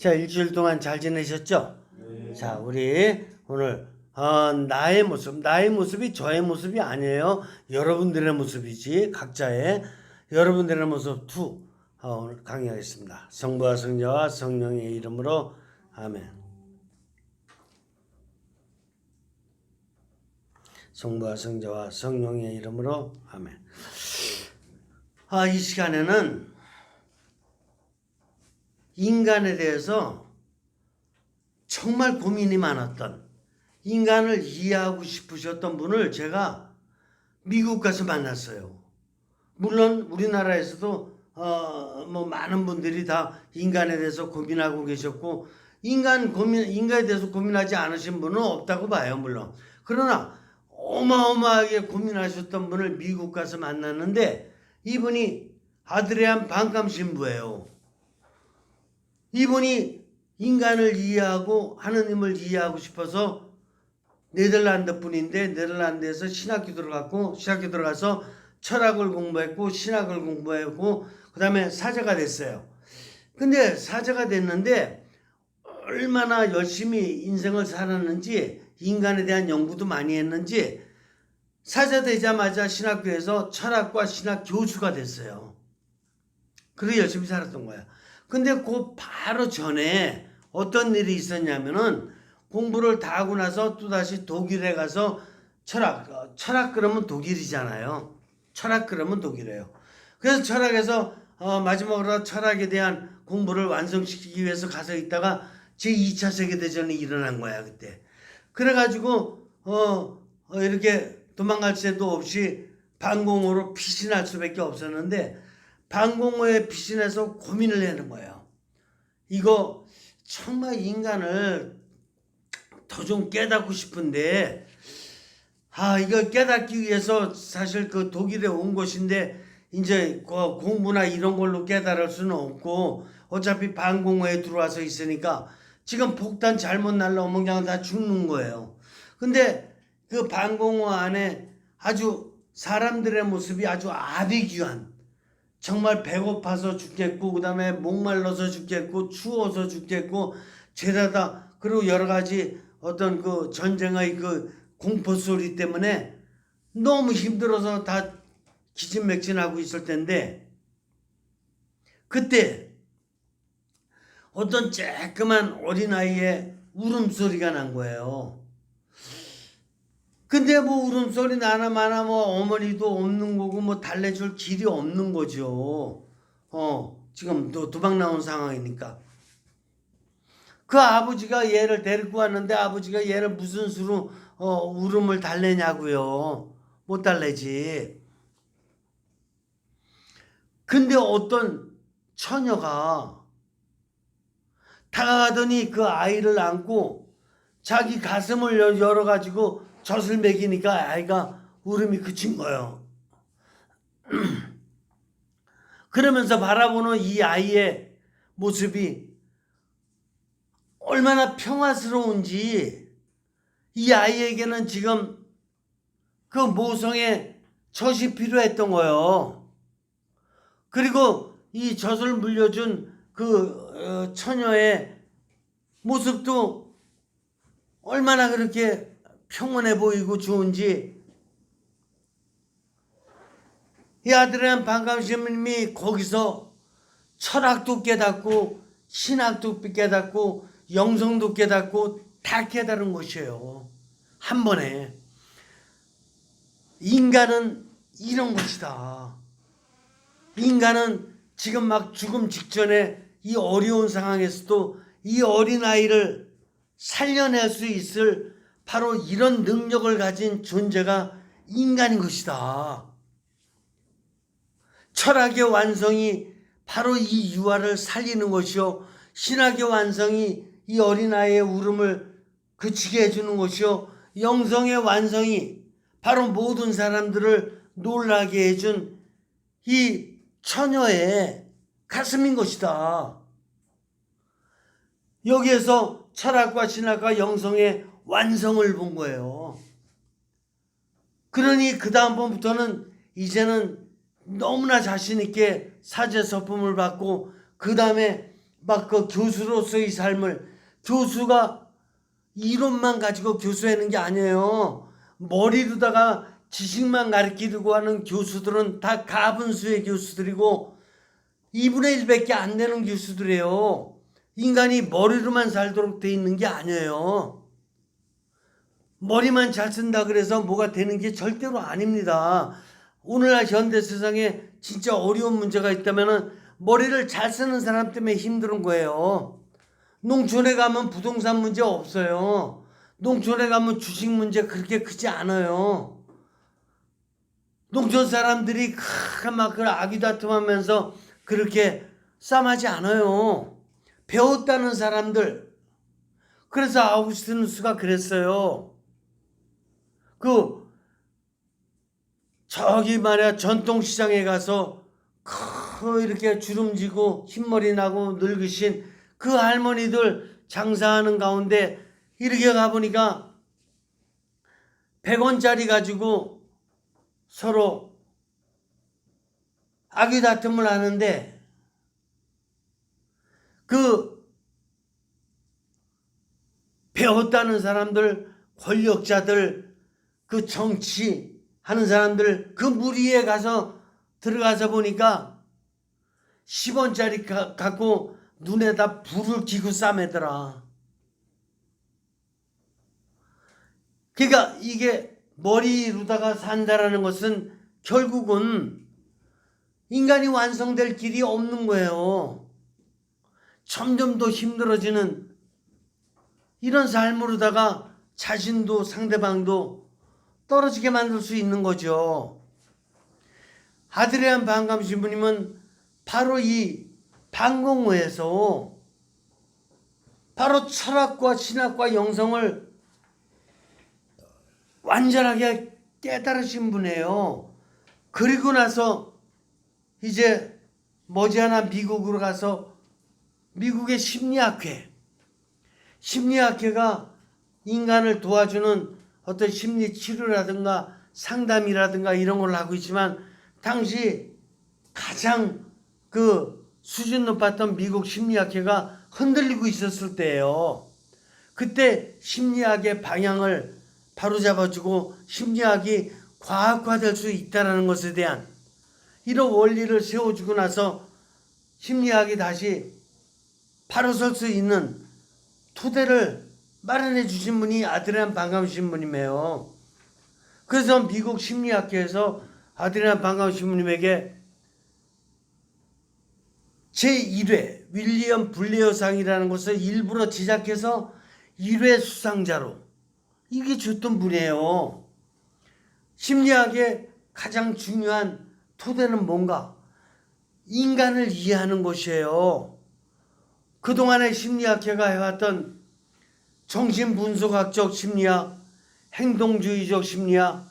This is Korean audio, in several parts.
자, 일주일 동안 잘 지내셨죠? 네. 자, 우리 오늘 나의 모습이 저의 모습이 아니에요. 여러분들의 모습이지. 각자의 여러분들의 모습 오늘 강의하겠습니다. 성부와 성자와 성령의 이름으로 아멘. 성부와 성자와 성령의 이름으로 아멘. 이 시간에는 인간에 대해서 정말 고민이 많았던, 인간을 이해하고 싶으셨던 분을 제가 미국 가서 만났어요. 물론 우리나라에서도 뭐 많은 분들이 다 인간에 대해서 고민하고 계셨고, 인간에 대해서 고민하지 않으신 분은 없다고 봐요, 물론. 그러나 어마어마하게 고민하셨던 분을 미국 가서 만났는데, 이분이 아드리안 반감 신부예요. 이분이 인간을 이해하고 하느님을 이해하고 싶어서 네덜란드 분인데, 네덜란드에서 신학교 들어가서 철학을 공부했고 신학을 공부했고 그 다음에 사제가 됐어요. 근데 사제가 됐는데 얼마나 열심히 인생을 살았는지, 인간에 대한 연구도 많이 했는지 사제 되자마자 신학교에서 철학과 신학 교수가 됐어요. 그렇게 열심히 살았던 거야. 근데 그 바로 전에 어떤 일이 있었냐면은, 공부를 다 하고 나서 또다시 독일에 가서 철학 그러면 독일이잖아요. 철학 그러면 독일이에요. 그래서 철학에서 마지막으로 철학에 대한 공부를 완성시키기 위해서 가서 있다가 제2차 세계대전이 일어난 거야, 그때. 그래가지고 이렇게 도망갈 새도 없이 방공호로 피신할 수밖에 없었는데, 방공호에 피신해서 고민을 하는 거예요. 이거 정말 인간을 더 좀 깨닫고 싶은데, 이걸 깨닫기 위해서 사실 그 독일에 온 것인데, 이제 공부나 이런 걸로 깨달을 수는 없고, 어차피 방공호에 들어와서 있으니까 지금 폭탄 잘못 날라오면 그냥 다 죽는 거예요. 근데 그 방공호 안에 아주 사람들의 모습이 아주 아비규환, 정말 배고파서 죽겠고, 그 다음에 목말라서 죽겠고, 추워서 죽겠고, 죄다다, 그리고 여러 가지 어떤 그 전쟁의 그 공포 소리 때문에 너무 힘들어서 다 기진맥진하고 있을 텐데, 그때 어떤 쬐끄만 어린아이의 울음소리가 난 거예요. 근데 뭐 울음소리 나나 마나 뭐 어머니도 없는 거고 뭐 달래줄 길이 없는 거죠. 지금 도망 나온 상황이니까. 그 아버지가 얘를 데리고 왔는데, 아버지가 얘를 무슨 수로 울음을 달래냐고요. 못 달래지. 근데 어떤 처녀가 다가가더니 그 아이를 안고 자기 가슴을 열어가지고 젖을 먹이니까 아이가 울음이 그친 거예요. 그러면서 바라보는 이 아이의 모습이 얼마나 평화스러운지, 이 아이에게는 지금 그 모성의 젖이 필요했던 거예요. 그리고 이 젖을 물려준 그 처녀의 모습도 얼마나 그렇게 평온해 보이고 좋은지, 이 아드리안 반감 신부님이 거기서 철학도 깨닫고 신학도 깨닫고 영성도 깨닫고 다 깨달은 것이에요. 한 번에. 인간은 이런 것이다. 인간은 지금 막 죽음 직전에 이 어려운 상황에서도 이 어린아이를 살려낼 수 있을 바로 이런 능력을 가진 존재가 인간인 것이다. 철학의 완성이 바로 이 유아를 살리는 것이요, 신학의 완성이 이 어린아이의 울음을 그치게 해주는 것이요, 영성의 완성이 바로 모든 사람들을 놀라게 해준 이 처녀의 가슴인 것이다. 여기에서 철학과 신학과 영성의 완성을 본 거예요. 그러니 그 다음부터는 이제는 너무나 자신 있게 사제 서품을 받고, 그 다음에 막 그 교수로서의 삶을, 교수가 이론만 가지고 교수하는 게 아니에요. 머리로다가 지식만 가르치려고 하는 교수들은 다 가분수의 교수들이고 2분의 1밖에 안 되는 교수들이에요. 인간이 머리로만 살도록 돼 있는 게 아니에요. 머리만 잘 쓴다 그래서 뭐가 되는 게 절대로 아닙니다. 오늘날 현대 세상에 진짜 어려운 문제가 있다면 머리를 잘 쓰는 사람 때문에 힘든 거예요. 농촌에 가면 부동산 문제 없어요. 농촌에 가면 주식 문제 그렇게 크지 않아요. 농촌 사람들이 막 아귀다툼하면서 그렇게 싸움하지 않아요. 배웠다는 사람들. 그래서 아우구스티누스가 그랬어요. 저기 말이야 전통시장에 가서 이렇게 주름지고 흰머리 나고 늙으신 그 할머니들 장사하는 가운데 이렇게 가보니까 100원짜리 가지고 서로 아귀다툼을 하는데 그 배웠다는 사람들, 권력자들, 그 정치하는 사람들 그 무리에 가서 들어가서 보니까 10원짜리 갖고 눈에다 불을 켜고 싸매더라. 그러니까 이게 머리로다가 산다라는 것은 결국은 인간이 완성될 길이 없는 거예요. 점점 더 힘들어지는 이런 삶으로다가 자신도 상대방도 떨어지게 만들 수 있는 거죠. 아드리안 반감 신부님은 바로 이 반공호에서 바로 철학과 신학과 영성을 완전하게 깨달으신 분이에요. 그리고 나서 이제 머지않아 미국으로 가서 미국의 심리학회가 인간을 도와주는 어떤 심리 치료라든가 상담이라든가 이런 걸 하고 있지만 당시 가장 그 수준 높았던 미국 심리학회가 흔들리고 있었을 때예요. 그때 심리학의 방향을 바로잡아주고 심리학이 과학화될 수 있다는 것에 대한 이런 원리를 세워주고 나서 심리학이 다시 바로 설 수 있는 토대를 마련해 주신 분이 아드리안 반감 신부님이에요. 그래서 미국 심리학회에서 아드리안 반감 신부님에게 제1회 윌리엄 블레어상이라는 것을 일부러 제작해서 1회 수상자로 이게 줬던 분이에요. 심리학의 가장 중요한 토대는 뭔가? 인간을 이해하는 것이에요. 그동안에 심리학회가 해왔던 정신분석학적 심리학, 행동주의적 심리학,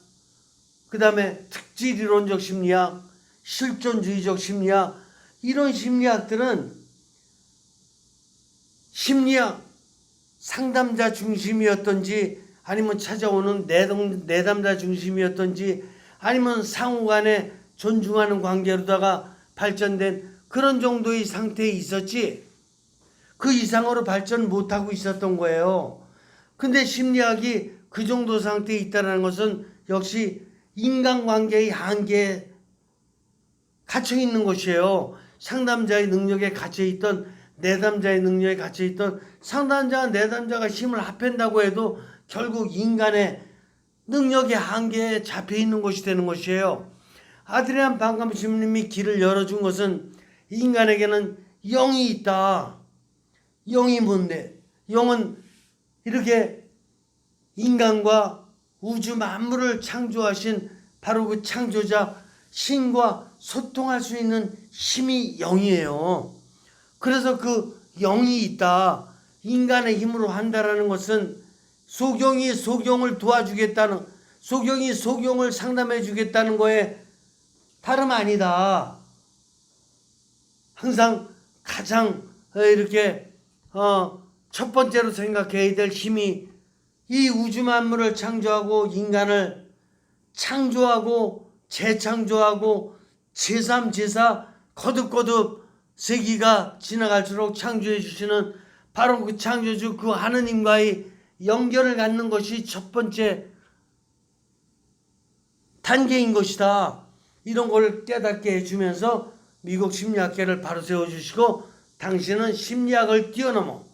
그 다음에 특질이론적 심리학, 실존주의적 심리학, 이런 심리학들은 심리학 상담자 중심이었던지 아니면 찾아오는 내담자 중심이었던지 아니면 상호간에 존중하는 관계로다가 발전된 그런 정도의 상태에 있었지 그 이상으로 발전 못하고 있었던 거예요. 근데 심리학이 그 정도 상태에 있다는 것은 역시 인간관계의 한계에 갇혀있는 것이에요. 상담자의 능력에 갇혀있던 내담자의 능력에 갇혀있던 상담자와 내담자가 힘을 합한다고 해도 결국 인간의 능력의 한계에 잡혀있는 것이 되는 것이에요. 아드리안 반감 신부님이 길을 열어준 것은 인간에게는 영이 있다. 영이 뭔데? 영은 이렇게 인간과 우주 만물을 창조하신 바로 그 창조자 신과 소통할 수 있는 힘이 영이에요. 그래서 그 영이 있다. 인간의 힘으로 한다라는 것은 소경이 소경을 도와주겠다는, 소경이 소경을 상담해 주겠다는 거에 다름 아니다. 항상 가장 이렇게 첫 번째로 생각해야 될 힘이 이 우주 만물을 창조하고 인간을 창조하고 재창조하고 제3, 제4 거듭거듭 세기가 지나갈수록 창조해 주시는 바로 그 창조주 그 하느님과의 연결을 갖는 것이 첫 번째 단계인 것이다. 이런 걸 깨닫게 해주면서 미국 심리학계를 바로 세워주시고 당신은 심리학을 뛰어넘어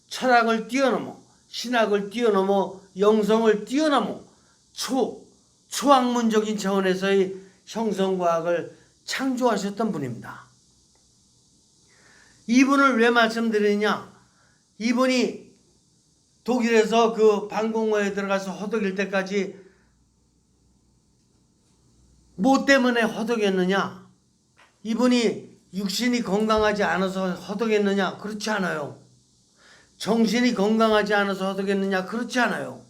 철학을 뛰어넘어 신학을 뛰어넘어 영성을 뛰어넘어 초학문적인 차원에서의 형성과학을 창조하셨던 분입니다. 이분을 왜 말씀드리냐? 이분이 독일에서 그 방공호에 들어가서 허덕일 때까지 뭐 때문에 허덕였느냐? 이분이 육신이 건강하지 않아서 허덕였느냐? 그렇지 않아요. 정신이 건강하지 않아서 허덕였느냐? 그렇지 않아요.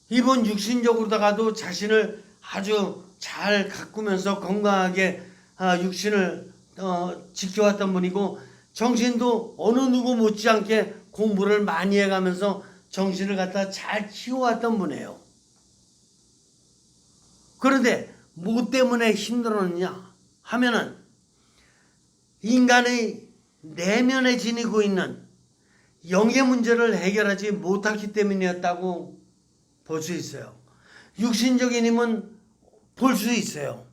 이분 육신적으로다가도 자신을 아주 잘 가꾸면서 건강하게 육신을 지켜왔던 분이고 정신도 어느 누구 못지않게 공부를 많이 해가면서 정신을 갖다 잘 키워왔던 분이에요. 그런데 뭐 때문에 힘들었느냐 하면은 인간의 내면에 지니고 있는 영의 문제를 해결하지 못했기 때문이었다고 볼 수 있어요. 육신적인 힘은 볼 수 있어요.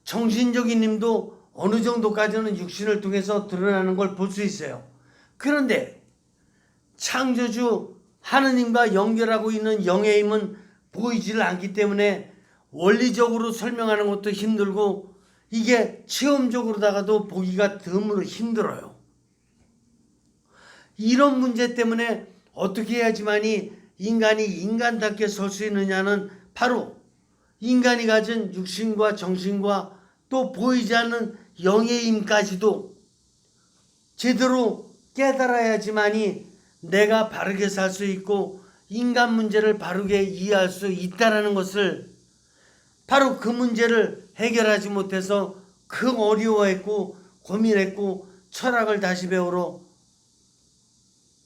정신적인 힘도 어느 정도까지는 육신을 통해서 드러나는 걸 볼 수 있어요. 그런데 창조주 하느님과 연결하고 있는 영의 힘은 보이지를 않기 때문에 원리적으로 설명하는 것도 힘들고 이게 체험적으로다가도 보기가 드물어 힘들어요. 이런 문제 때문에 어떻게 해야지만이 인간이 인간답게 설 수 있느냐는 바로 인간이 가진 육신과 정신과 또 보이지 않는 영의 힘까지도 제대로 깨달아야지만이 내가 바르게 살 수 있고 인간 문제를 바르게 이해할 수 있다는 것을 바로 그 문제를 해결하지 못해서 어려워했고 고민했고 철학을 다시 배우러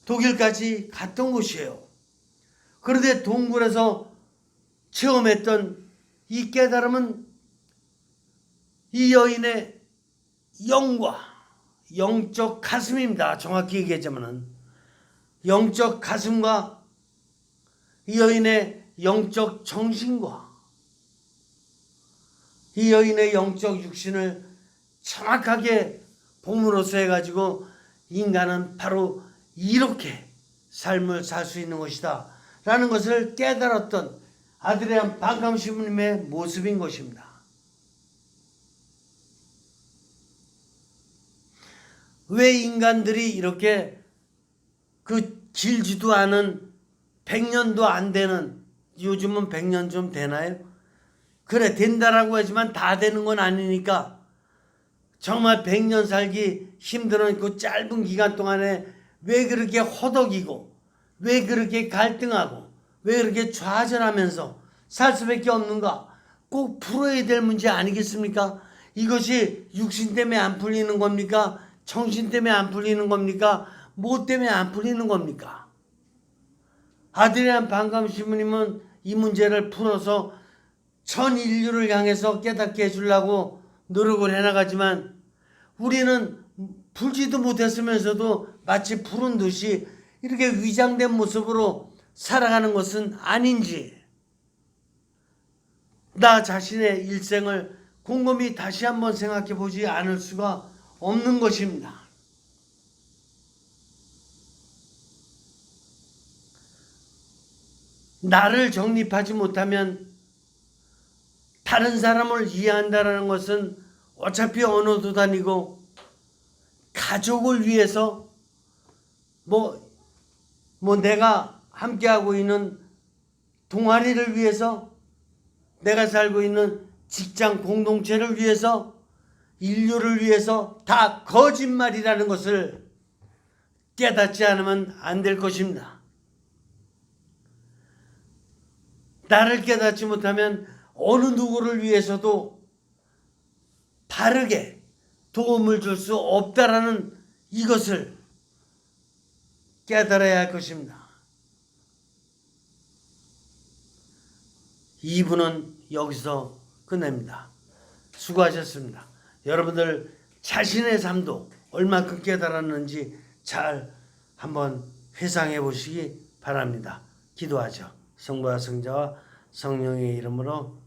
독일까지 갔던 곳이에요. 그런데 동굴에서 체험했던 이 깨달음은 이 여인의 영과 영적 가슴입니다. 정확히 얘기하자면 영적 가슴과 이 여인의 영적 정신과 이 여인의 영적 육신을 정확하게 봄으로써 해가지고 인간은 바로 이렇게 삶을 살 수 있는 것이다 라는 것을 깨달았던 아드리안 반감 신부님의 모습인 것입니다. 왜 인간들이 이렇게 그 길지도 않은 100년도 안 되는, 요즘은 100년 좀 되나요? 그래 된다라고 하지만 다 되는 건 아니니까 정말 100년 살기 힘든 그 짧은 기간 동안에 왜 그렇게 허덕이고 왜 그렇게 갈등하고 왜 그렇게 좌절하면서 살 수밖에 없는가? 꼭 풀어야 될 문제 아니겠습니까? 이것이 육신 때문에 안 풀리는 겁니까? 정신 때문에 안 풀리는 겁니까? 뭐 때문에 안 풀리는 겁니까? 아드리안 반감 신부님은 이 문제를 풀어서 전 인류를 향해서 깨닫게 해주려고 노력을 해나가지만 우리는 풀지도 못했으면서도 마치 푸른 듯이 이렇게 위장된 모습으로 살아가는 것은 아닌지 나 자신의 일생을 곰곰이 다시 한번 생각해 보지 않을 수가 없는 것입니다. 나를 정립하지 못하면 다른 사람을 이해한다는 것은 어차피 언어도 다니고 가족을 위해서 뭐 내가 함께하고 있는 동아리를 위해서 내가 살고 있는 직장 공동체를 위해서 인류를 위해서 다 거짓말이라는 것을 깨닫지 않으면 안 될 것입니다. 나를 깨닫지 못하면 어느 누구를 위해서도 바르게 도움을 줄 수 없다라는 이것을 깨달아야 할 것입니다. 2부는 여기서 끝냅니다. 수고하셨습니다. 여러분들 자신의 삶도 얼마큼 깨달았는지 잘 한번 회상해 보시기 바랍니다. 기도하죠. 성부와 성자와 성령의 이름으로